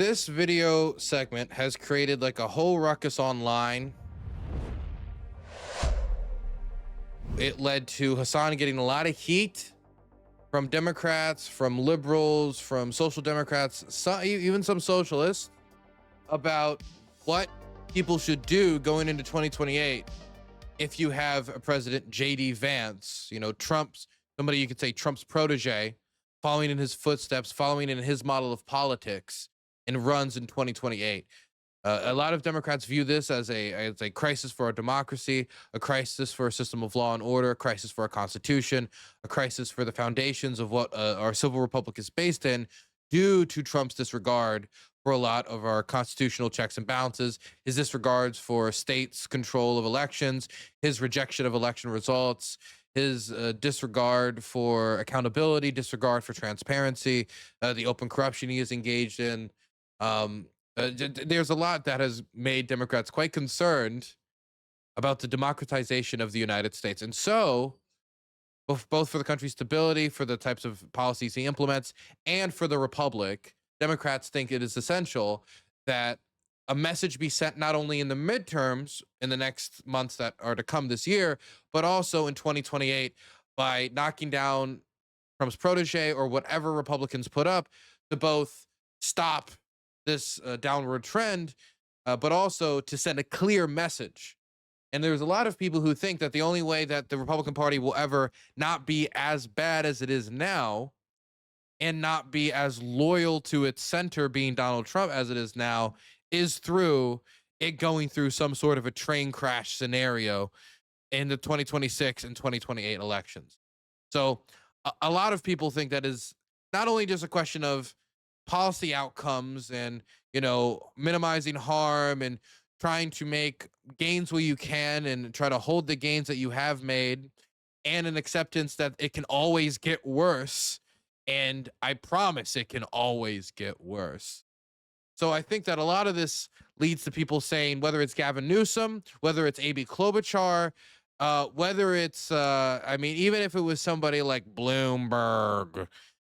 This video segment has created like a whole ruckus online. It led to Hassan getting a lot of heat from Democrats, from liberals, from social democrats, even some socialists, about what people should do going into 2028 if you have a president, J.D. Vance, somebody you could say Trump's protege, following in his footsteps, following in his model of politics, and runs in 2028. A lot of Democrats view this as a crisis for our democracy, a crisis for a system of law and order, a crisis for our constitution, a crisis for the foundations of what our civil republic is based in, due to Trump's disregard for a lot of our constitutional checks and balances, his disregards for states' control of elections, his rejection of election results, his disregard for accountability, disregard for transparency, the open corruption he is engaged in. There's a lot that has made Democrats quite concerned about the democratization of the United States. And so, both for the country's stability, for the types of policies he implements, and for the republic, Democrats think it is essential that a message be sent not only in the midterms in the next months that are to come this year, but also in 2028 by knocking down Trump's protege or whatever Republicans put up to both stop this downward trend, but also to send a clear message. And there's a lot of people who think that the only way that the Republican Party will ever not be as bad as it is now and not be as loyal to its center, being Donald Trump, as it is now, is through it going through some sort of a train crash scenario in the 2026 and 2028 elections. So a lot of people think that is not only just a question of policy outcomes and, minimizing harm and trying to make gains where you can and try to hold the gains that you have made, and an acceptance that it can always get worse. And I promise it can always get worse. So I think that a lot of this leads to people saying, whether it's Gavin Newsom, whether it's A.B. Klobuchar, whether it's, even if it was somebody like Bloomberg,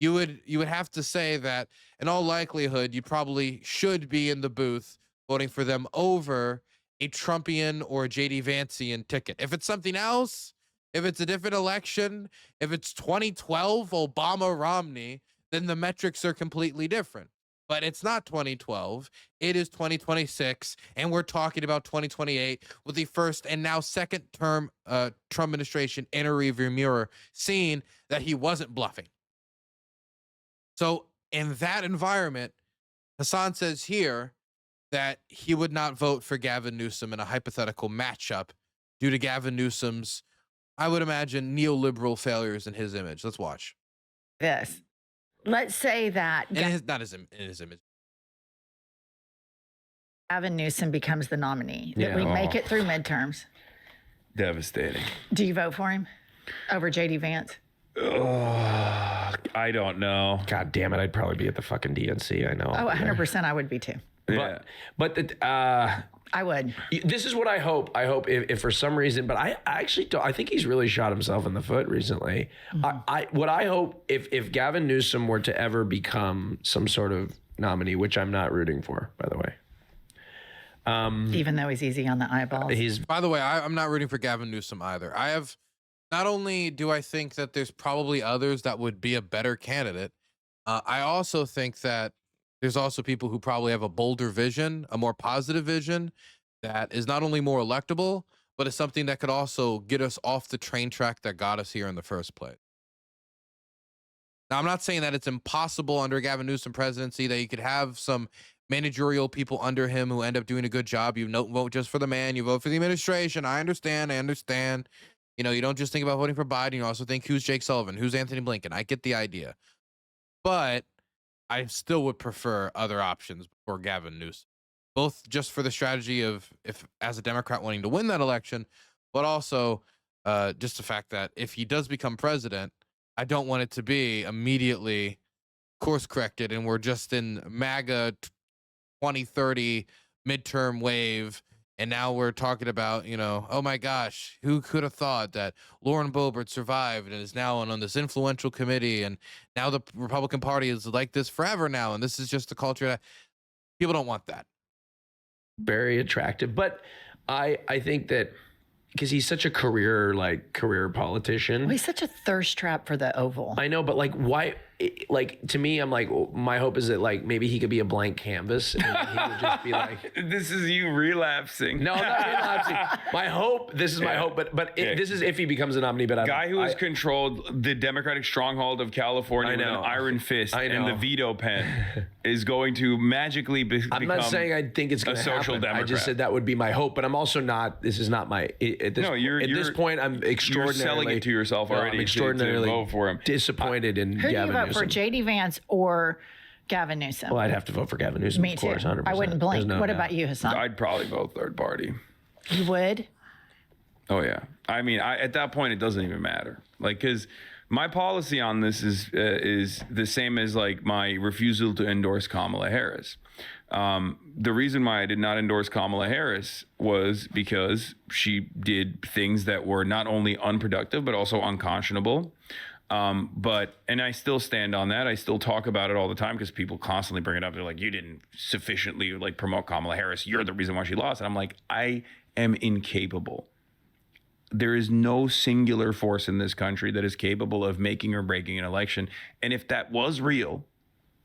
you would have to say that in all likelihood, you probably should be in the booth voting for them over a Trumpian or a J.D. Vancian ticket. If it's something else, if it's a different election, if it's 2012 Obama Romney, then the metrics are completely different. But it's not 2012. It is 2026, and we're talking about 2028 with the first and now second term Trump administration in a rearview mirror, seeing that he wasn't bluffing. So in that environment, Hassan says here that he would not vote for Gavin Newsom in a hypothetical matchup due to Gavin Newsom's, I would imagine, neoliberal failures in his image. Let's watch. This. Let's say that In his image. Gavin Newsom becomes the nominee, that we make it through midterms. Devastating. Do you vote for him over J.D. Vance? I don't know. God damn it, I'd probably be at the fucking DNC. I know. Oh, 100% I would be too. Yeah. I would. This is what I hope. I hope if for some reason, but I actually don't. I think he's really shot himself in the foot recently. Mm-hmm. What I hope if Gavin Newsom were to ever become some sort of nominee, which I'm not rooting for, by the way. Even though he's easy on the eyeballs. By the way, I'm not rooting for Gavin Newsom either. Not only do I think that there's probably others that would be a better candidate, I also think that there's also people who probably have a bolder vision, a more positive vision that is not only more electable, but is something that could also get us off the train track that got us here in the first place. Now, I'm not saying that it's impossible under Gavin Newsom presidency that you could have some managerial people under him who end up doing a good job. You don't vote just for the man, you vote for the administration. I understand. You don't just think about voting for Biden. You also think, who's Jake Sullivan? Who's Anthony Blinken? I get the idea. But I still would prefer other options for Gavin Newsom, both just for the strategy of, if as a Democrat wanting to win that election, but also just the fact that if he does become president, I don't want it to be immediately course corrected and we're just in MAGA 2030 midterm wave. And now we're talking about, oh my gosh, who could have thought that Lauren Boebert survived and is now on this influential committee, and now the Republican Party is like this forever now, and this is just the culture that People don't want that. Very attractive. But I think that because he's such a career politician. Well, he's such a thirst trap for the Oval. I know, but like, why? Like, to me, I'm like, well, my hope is that like maybe he could be a blank canvas and he would just be like, This is you relapsing. no, I'm not relapsing. My hope, this is my hope, but this is if he becomes a nominee. But Guy who has controlled the Democratic stronghold of California with an iron fist and the veto pen is going to magically become. I'm not saying I think it's going to happen. social Democrat. I just said that would be my hope, but I'm also not. This is not my. At this point, I'm extraordinarily. You're selling it to yourself already. I'm extraordinarily to vote for him. disappointed in Who do you Gavin vote Newsom. for, J.D. Vance or Gavin Newsom? Well, I'd have to vote for Gavin Newsom. Me of course, too. 100%. I wouldn't blink. There's no What doubt. about you, Hassan? I'd probably vote third party. You would? Oh yeah. I mean, at that point, it doesn't even matter. Like, because my policy on this is the same as like my refusal to endorse Kamala Harris. The reason why I did not endorse Kamala Harris was because she did things that were not only unproductive but also unconscionable. And I still stand on that. I still talk about it all the time because people constantly bring it up. They're like, you didn't sufficiently like promote Kamala Harris. You're the reason why she lost. And I'm like, I am incapable. There is no singular force in this country that is capable of making or breaking an election. And if that was real,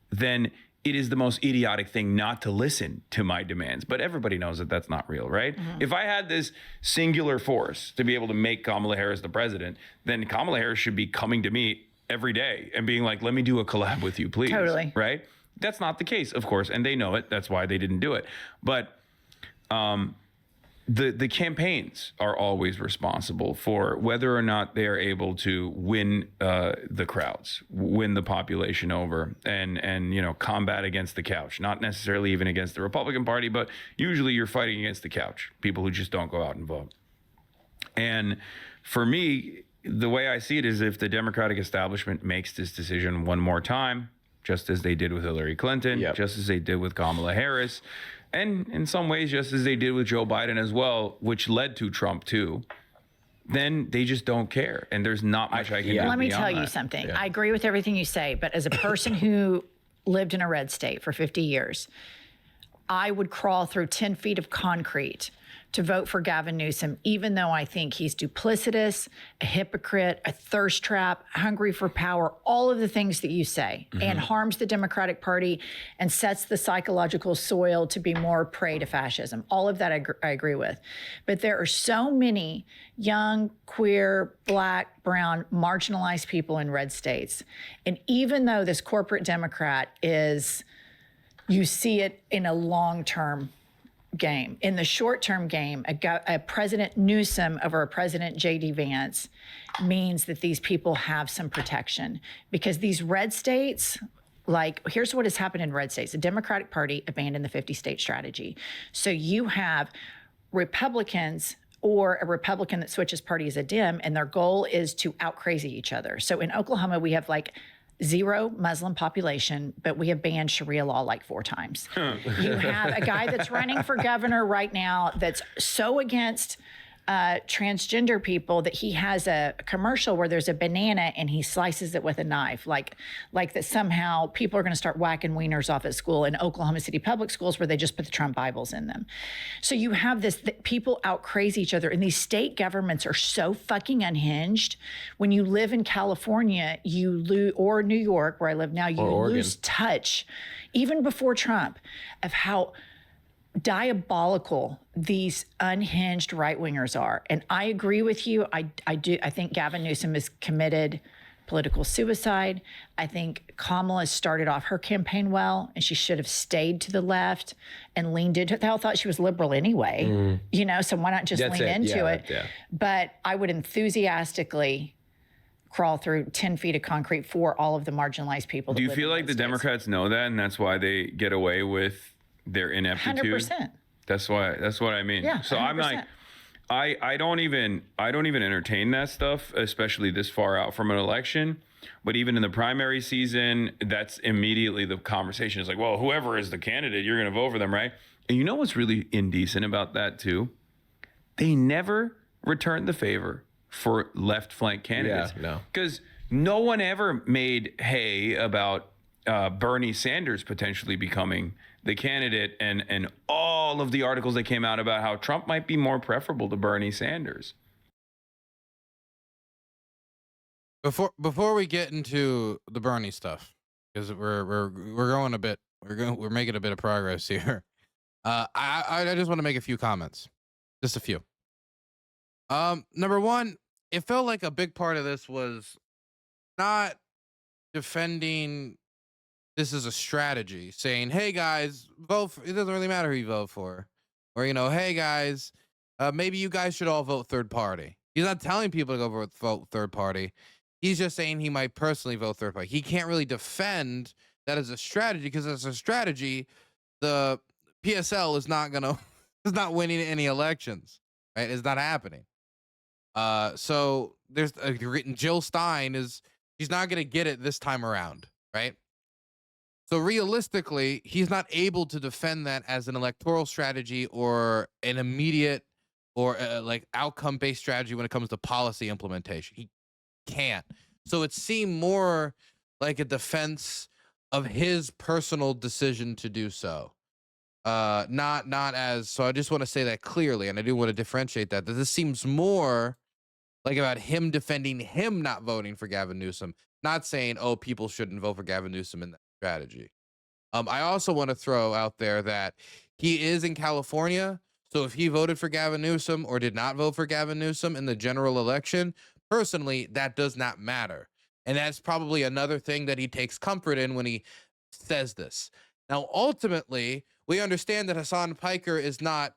then it is the most idiotic thing not to listen to my demands. But everybody knows that that's not real, right? Mm-hmm. If I had this singular force to be able to make Kamala Harris the president, then Kamala Harris should be coming to me every day and being like, let me do a collab with you, please. Totally. Right? That's not the case, of course. And they know it. That's why they didn't do it. But the campaigns are always responsible for whether or not they are able to win the crowds, win the population over, and combat against the couch. Not necessarily even against the Republican Party, but usually you're fighting against the couch, people who just don't go out and vote. And for me, the way I see it is if the Democratic establishment makes this decision one more time, just as they did with Hillary Clinton, just as they did with Kamala Harris, and in some ways, just as they did with Joe Biden as well, which led to Trump too, then they just don't care. And there's not much I can do. Let me tell you that. something. Yeah. I agree with everything you say, but as a person who lived in a red state for 50 years, I would crawl through 10 feet of concrete to vote for Gavin Newsom, even though I think he's duplicitous, a hypocrite, a thirst trap, hungry for power, all of the things that you say, and harms the Democratic Party and sets the psychological soil to be more prey to fascism. All of that I agree with. But there are so many young, queer, Black, brown, marginalized people in red states. And even though this corporate Democrat is, you see it in a long-term game. In the short-term game, a President Newsom over a President J.D. Vance means that these people have some protection, because these red states, like, here's what has happened in red states. The Democratic Party abandoned the 50-state strategy. So you have Republicans or a Republican that switches party as a Dem, and their goal is to out-crazy each other. So in Oklahoma, we have like zero Muslim population, but we have banned Sharia law like 4 times. You have a guy that's running for governor right now that's so against transgender people that he has a commercial where there's a banana and he slices it with a knife, like that somehow people are going to start whacking wieners off at school in Oklahoma City public schools where they just put the Trump Bibles in them. So you have this, people out crazy each other, and these state governments are so fucking unhinged. When you live in California, or New York, where I live now, you lose touch, even before Trump, of how diabolical these unhinged right-wingers are. And I agree with you. I think Gavin Newsom has committed political suicide. I think Kamala started off her campaign well, and she should have stayed to the left and leaned into it. They all thought she was liberal anyway, so why not just lean into it? Yeah. But I would enthusiastically crawl through 10 feet of concrete for all of the marginalized people. Do you feel like the Democrats know that, and that's why they get away with their ineptitude? 100%. That's what I mean. Yeah, so 100%. I'm like, I don't even entertain that stuff, especially this far out from an election. But even in the primary season, that's immediately the conversation is like, well, whoever is the candidate, you're going to vote for them, right? And you know what's really indecent about that too? They never returned the favor for left flank candidates. Yeah, no. Because no one ever made hay about Bernie Sanders potentially becoming the candidate and all of the articles that came out about how Trump might be more preferable to Bernie Sanders. Before we get into the Bernie stuff, because we're going a bit, we're making a bit of progress here. I just want to make a few comments, just a few. Number one, it felt like a big part of this was not defending this as a strategy, saying, "Hey guys, vote for, it doesn't really matter who you vote for," or "Hey guys, maybe you guys should all vote third party." He's not telling people to go vote third party. He's just saying he might personally vote third party. He can't really defend that as a strategy, because as a strategy, the PSL is not is not winning any elections, right? It's not happening. So there's Jill Stein she's not gonna get it this time around, right? So realistically, he's not able to defend that as an electoral strategy or an immediate or like outcome-based strategy when it comes to policy implementation. He can't. So it seemed more like a defense of his personal decision to do so. Not as, so I just want to say that clearly, and I do want to differentiate that this seems more like about him defending him not voting for Gavin Newsom, not saying, oh, people shouldn't vote for Gavin Newsom in that strategy. I also want to throw out there that he is in California, so if he voted for Gavin Newsom or did not vote for Gavin Newsom in the general election, personally, that does not matter. And that's probably another thing that he takes comfort in when he says this. Now, ultimately, we understand that Hassan Piker is not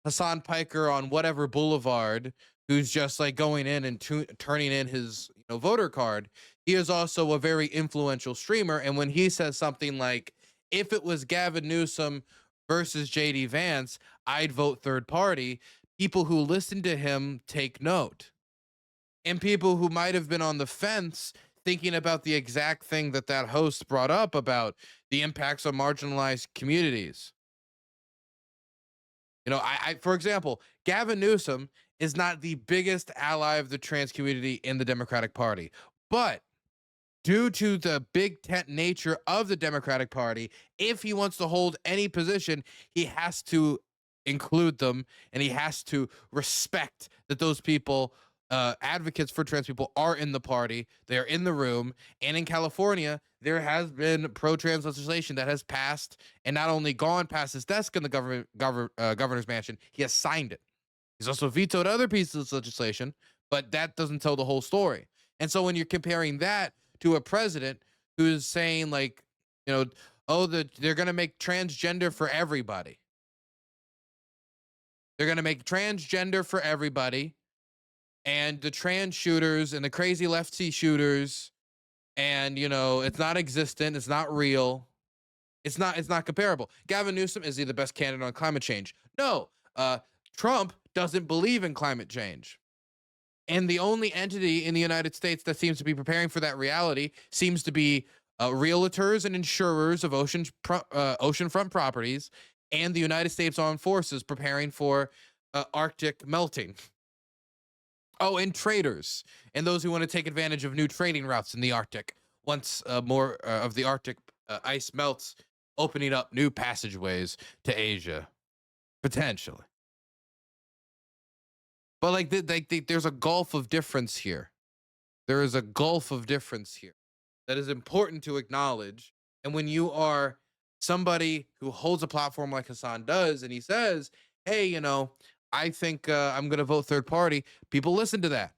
Hassan Piker on whatever boulevard who's just like going in and turning in his voter card. He is also a very influential streamer. And when he says something like, if it was Gavin Newsom versus JD Vance, I'd vote third party, people who listen to him take note. And people who might have been on the fence thinking about the exact thing that host brought up about the impacts on marginalized communities. For example, Gavin Newsom is not the biggest ally of the trans community in the Democratic Party, but due to the big tent nature of the Democratic Party, if he wants to hold any position, he has to include them, and he has to respect that those people, advocates for trans people, are in the party, they're in the room. And in California, there has been pro-trans legislation that has passed, and not only gone past his desk in the governor's mansion, he has signed it. He's also vetoed other pieces of legislation, but that doesn't tell the whole story. And so when you're comparing that to a president who's saying like, they're going to make transgender for everybody. They're going to make transgender for everybody. And the trans shooters and the crazy lefty shooters, and it's not existent, it's not real, it's not comparable. Gavin Newsom, is he the best candidate on climate change? No. Trump doesn't believe in climate change. And the only entity in the United States that seems to be preparing for that reality seems to be realtors and insurers of oceanfront properties, and the United States Armed Forces preparing for Arctic melting. Oh, and traders and those who want to take advantage of new trading routes in the Arctic once more of the Arctic ice melts, opening up new passageways to Asia, potentially. But there's a gulf of difference here. There is a gulf of difference here that is important to acknowledge. And when you are somebody who holds a platform like Hassan does, and he says, hey, I think I'm going to vote third party, people listen to that.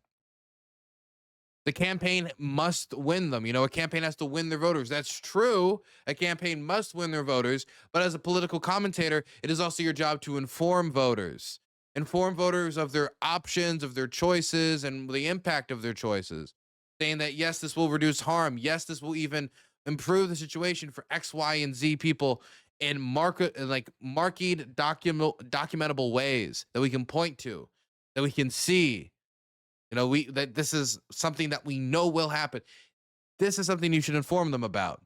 The campaign must win them. A campaign has to win their voters. That's true. A campaign must win their voters. But as a political commentator, it is also your job to inform voters. Inform voters of their options, of their choices, and the impact of their choices. Saying that, yes, this will reduce harm. Yes, this will even improve the situation for X, Y, and Z people in documentable ways that we can point to, that we can see. That this is something that we know will happen. This is something you should inform them about.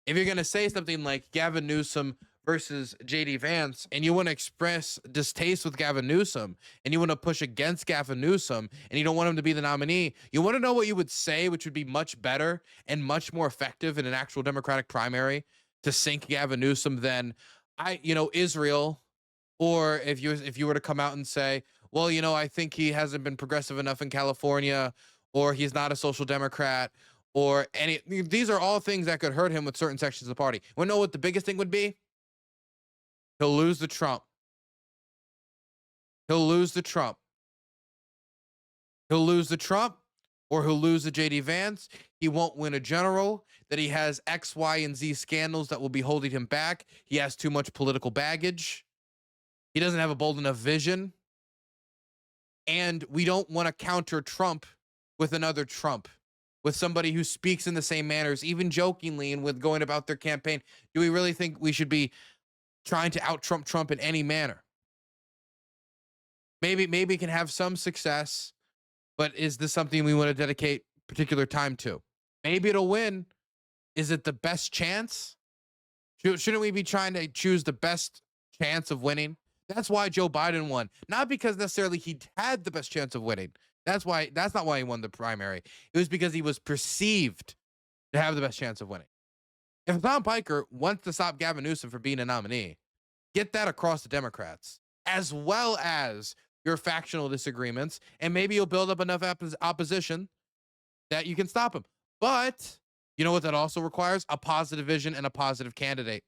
If you're going to say something like Gavin Newsom versus JD Vance, and you want to express distaste with Gavin Newsom, and you want to push against Gavin Newsom, and you don't want him to be the nominee, you want to know what you would say, which would be much better and much more effective in an actual Democratic primary to sink Gavin Newsom than, Israel, or if you were to come out and say, well, I think he hasn't been progressive enough in California, or he's not a social democrat, or these are all things that could hurt him with certain sections of the party. Want to know what the biggest thing would be? He'll lose the Trump. He'll lose the Trump. He'll lose the Trump, or he'll lose the JD Vance. He won't win a general. That he has X, Y, and Z scandals that will be holding him back. He has too much political baggage. He doesn't have a bold enough vision. And we don't want to counter Trump with another Trump, with somebody who speaks in the same manners, even jokingly, and with going about their campaign. Do we really think we should be trying to out-Trump Trump in any manner? Maybe can have some success, but is this something we want to dedicate particular time to? Maybe it'll win. Is it the best chance? Shouldn't we be trying to choose the best chance of winning? That's why Joe Biden won. Not because necessarily he had the best chance of winning. That's not why he won the primary. It was because he was perceived to have the best chance of winning. If Tom Piker wants to stop Gavin Newsom for being a nominee, get that across the Democrats, as well as your factional disagreements, and maybe you'll build up enough opposition that you can stop him. But you know what that also requires? A positive vision and a positive candidate.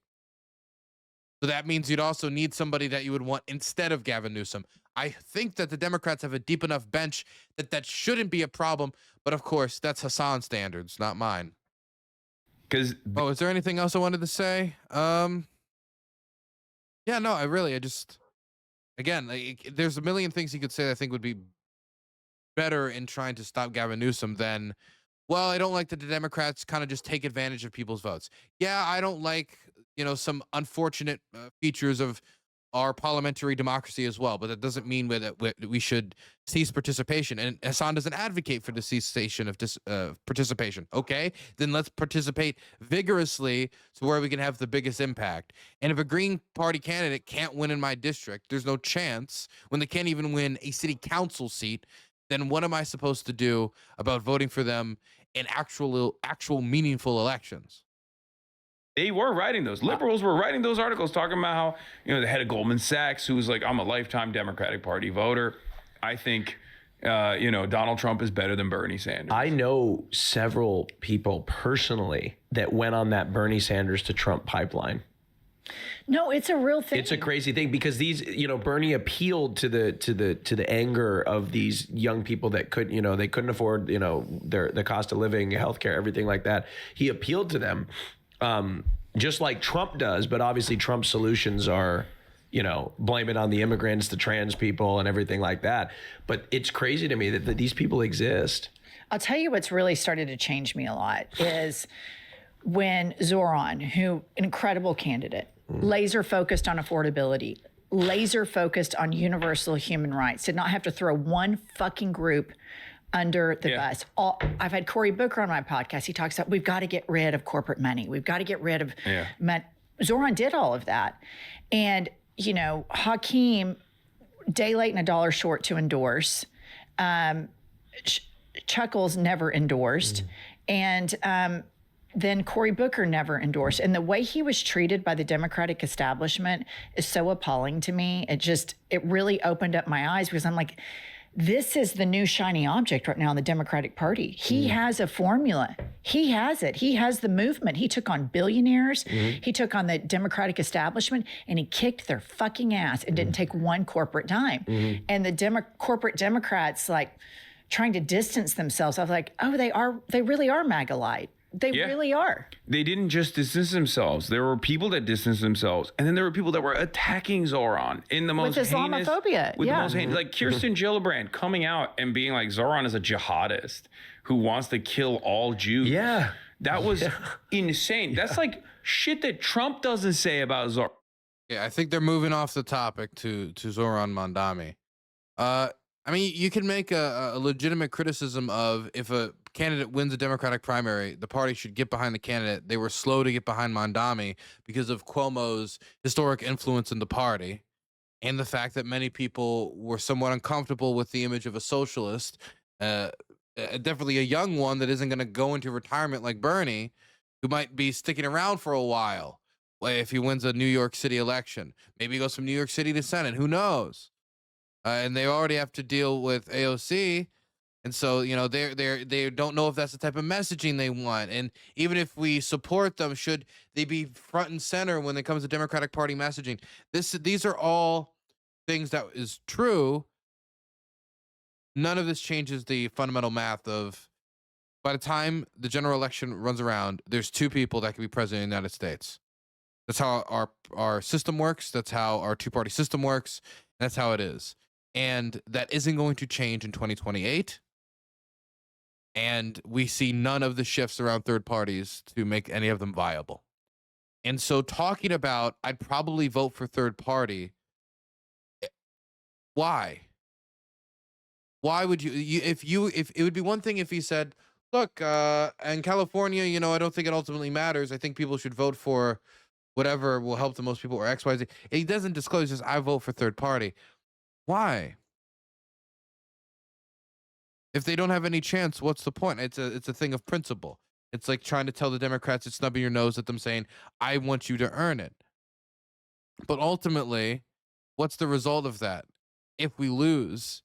So that means you'd also need somebody that you would want instead of Gavin Newsom. I think that the Democrats have a deep enough bench that shouldn't be a problem. But of course, that's Hassan's standards, not mine. Is there anything else I wanted to say? Yeah, no, again, there's a million things you could say that I think would be better in trying to stop Gavin Newsom than, well, I don't like that the Democrats kind of just take advantage of people's votes. Yeah, I don't like, some unfortunate features of our parliamentary democracy as well, but that doesn't mean that we should cease participation. And Hassan doesn't advocate for the cessation of participation. Okay, then let's participate vigorously to where we can have the biggest impact. And if a Green Party candidate can't win in my district, there's no chance when they can't even win a city council seat, then what am I supposed to do about voting for them in actual meaningful elections? They were writing those. Liberals were writing those articles talking about how, the head of Goldman Sachs, who was like, I'm a lifetime Democratic Party voter. I think, Donald Trump is better than Bernie Sanders. I know several people personally that went on that Bernie Sanders to Trump pipeline. No, it's a real thing. It's a crazy thing because these, Bernie appealed to the anger of these young people that they couldn't afford, the cost of living, healthcare, everything like that. He appealed to them. Just like Trump does, but obviously Trump's solutions are, blame it on the immigrants, the trans people and everything like that. But it's crazy to me that these people exist. I'll tell you what's really started to change me a lot is when Zoran, an incredible candidate, laser focused on affordability, laser focused on universal human rights, did not have to throw one fucking group under the bus. I've had Cory Booker on my podcast. He talks about we've got to get rid of corporate money. We've got to get rid of Zoran did all of that. And, Hakeem, day late and a dollar short to endorse. Chuckles never endorsed. And then Cory Booker never endorsed. And the way he was treated by the Democratic establishment is so appalling to me. It really opened up my eyes because I'm like, this is the new shiny object right now in the Democratic Party. He has a formula. He has it. He has the movement. He took on billionaires. He took on the Democratic establishment, and he kicked their fucking ass and didn't take one corporate dime. And the corporate Democrats, like, trying to distance themselves. I was like, oh, they really are MAGA light. They really are. They didn't just distance themselves. There were people that distanced themselves. And then there were people that were attacking Zoran in the most heinous... Islamophobia. The most heinous... Like Kirsten Gillibrand coming out and being like, Zoran is a jihadist who wants to kill all Jews. Yeah. That was insane. That's like shit that Trump doesn't say about Zoran. Yeah, I think they're moving off the topic to Zoran Mandami. You can make a legitimate criticism of if a candidate wins a Democratic primary, the party should get behind the candidate. They were slow to get behind Mandami because of Cuomo's historic influence in the party and the fact that many people were somewhat uncomfortable with the image of a socialist, definitely a young one that isn't going to go into retirement like Bernie, who might be sticking around for a while, if he wins a New York City election. Maybe he goes from New York City to Senate. Who knows? And they already have to deal with AOC. And so, you know, they don't know if that's the type of messaging they want. And even if we support them, should they be front and center when it comes to Democratic Party messaging? These are all things that is true. None of this changes the fundamental math of, by the time the general election runs around, there's two people that can be president of the United States. That's how our system works. That's how our two-party system works. That's how it is. And that isn't going to change in 2028. And we see none of the shifts around third parties to make any of them viable. And so talking about, I'd probably vote for third party. Why? Why would you if it would be one thing if he said, look, in California, you know, I don't think it ultimately matters. I think people should vote for whatever will help the most people, or XYZ. He doesn't disclose, just I vote for third party. Why? If they don't have any chance, what's the point? It's a thing of principle. It's like trying to tell the Democrats, it's snubbing your nose at them saying, I want you to earn it. But ultimately, what's the result of that? If we lose,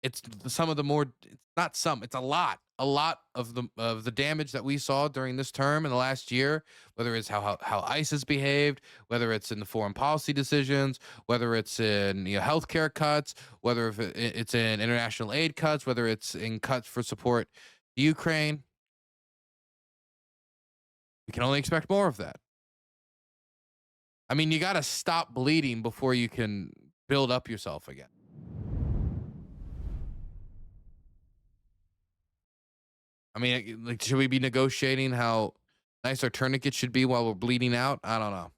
it's some of the more, it's not some, it's a lot of the damage that we saw during this term in the last year, whether it's how ICE has behaved, whether it's in the foreign policy decisions, whether it's in, you know, healthcare cuts, whether if it's in international aid cuts, whether it's in cuts for support to Ukraine. We can only expect more of that. I mean, you got to stop bleeding before you can build up yourself again. I mean, like, should we be negotiating how nice our tourniquet should be while we're bleeding out? I don't know.